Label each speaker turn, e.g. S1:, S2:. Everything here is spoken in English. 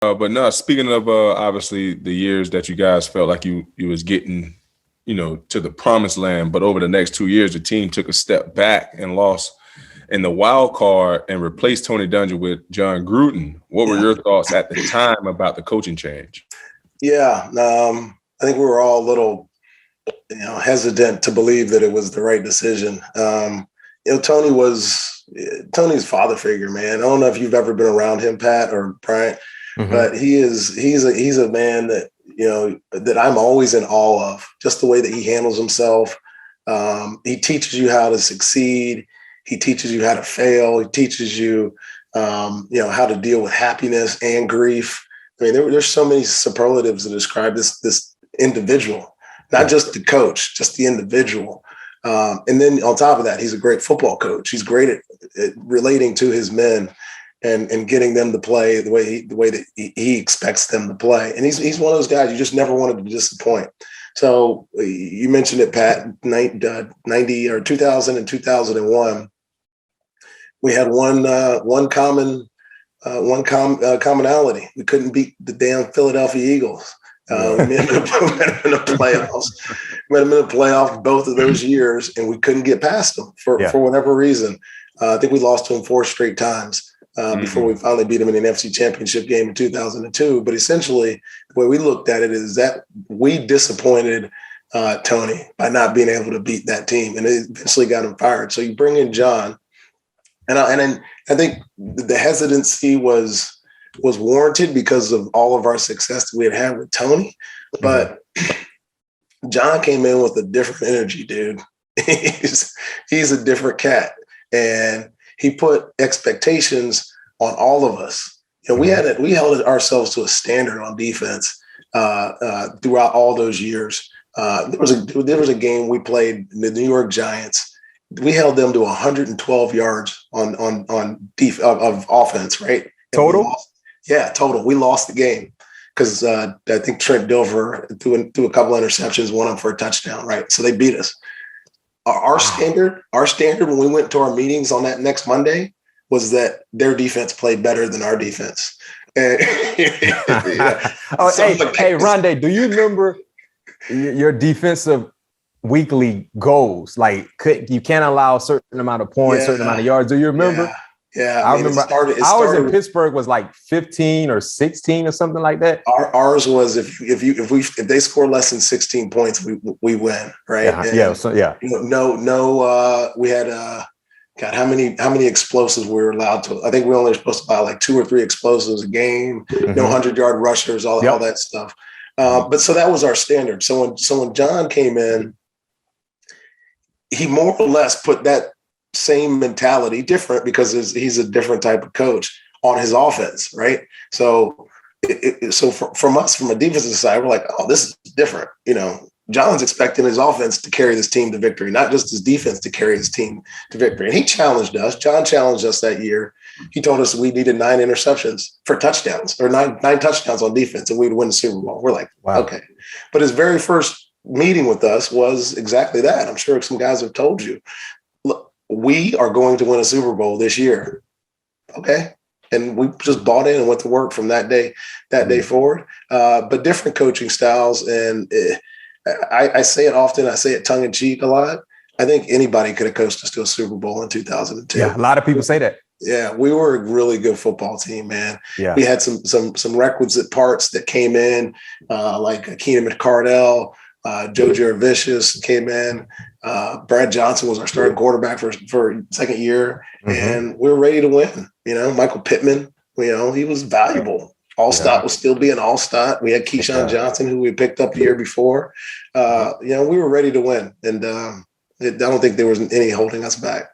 S1: But no, speaking of obviously the years that you guys felt like you was getting, to the promised land, but over the next 2 years, the team took a step back and lost in the wild card and replaced Tony Dungy with Jon Gruden. What were your thoughts at the time about the coaching change?
S2: Yeah, I think we were all a little, hesitant to believe that it was the right decision. Tony's father figure, man. I don't know if you've ever been around him, Pat or Bryant, but he's a man that that I'm always in awe of. Just the way that he handles himself. He teaches you how to succeed. He teaches you how to fail. He teaches you, how to deal with happiness and grief. I mean, there's so many superlatives to describe this individual, not just the coach, just the individual. And then on top of that, he's a great football coach. He's great at relating to his men and getting them to play the way that he expects them to play. And he's one of those guys you just never wanted to disappoint. So you mentioned it, Pat, 90 or 2000 and 2001. We had one commonality. We couldn't beat the damn Philadelphia Eagles. We met them in the playoffs. Met them in the playoffs both of those years, and we couldn't get past them for whatever reason. I think we lost to them 4 straight times before we finally beat them in an NFC Championship game in 2002. But essentially, the way we looked at it is that we disappointed Tony by not being able to beat that team, and it eventually got him fired. So you bring in Jon, and I think the hesitancy was warranted because of all of our success that we had with Tony. But Jon came in with a different energy, dude. He's a different cat. And he put expectations on all of us. We held ourselves to a standard on defense throughout all those years. There was a game we played the New York Giants. We held them to 112 yards on of offense, right?
S3: Total?
S2: Total. We lost the game because I think Trent Dilfer threw a couple of interceptions, one of them for a touchdown, right? So they beat us. Our standard when we went to our meetings on that next Monday was that their defense played better than our defense. And,
S3: hey, Ronde, do you remember your defensive weekly goals? Like, you can't allow a certain amount of points, certain amount of yards. Do you remember?
S2: Yeah,
S3: I remember. Ours in Pittsburgh was like 15 or 16 or something like that.
S2: Ours was if they score less than 16 points, we win, right? We had God, how many explosives we were allowed to? I think we only were supposed to buy like 2 or 3 explosives a game. 100-yard rushers, all that stuff. But so that was our standard. So when Jon came in, he more or less put that same mentality, different because he's a different type of coach, on his offense, right? So from us, from a defensive side, we're like, oh, this is different. Jon's expecting his offense to carry this team to victory, not just his defense to carry his team to victory. And he challenged us. Jon challenged us that year. He told us we needed 9 interceptions for touchdowns, or nine touchdowns on defense, and we'd win the Super Bowl. We're like, wow. Okay. But his very first meeting with us was exactly that. I'm sure some guys have told you, look, we are going to win a Super Bowl this year. Okay. And we just bought in and went to work from that day forward. But different coaching styles. And I say it often, I say it tongue in cheek a lot. I think anybody could have coached us to a Super Bowl in 2002.
S3: Yeah, a lot of people say that.
S2: Yeah, we were a really good football team, man. Yeah. We had some requisite parts that came in, like Keenan McCardell, Joe Jurevicius came in. Brad Johnson was our starting quarterback for second year, and we were ready to win. Michael Pittman, he was valuable. Allstott was still being Allstott. We had Keyshawn Johnson, who we picked up the year before. We were ready to win, and I don't think there was any holding us back.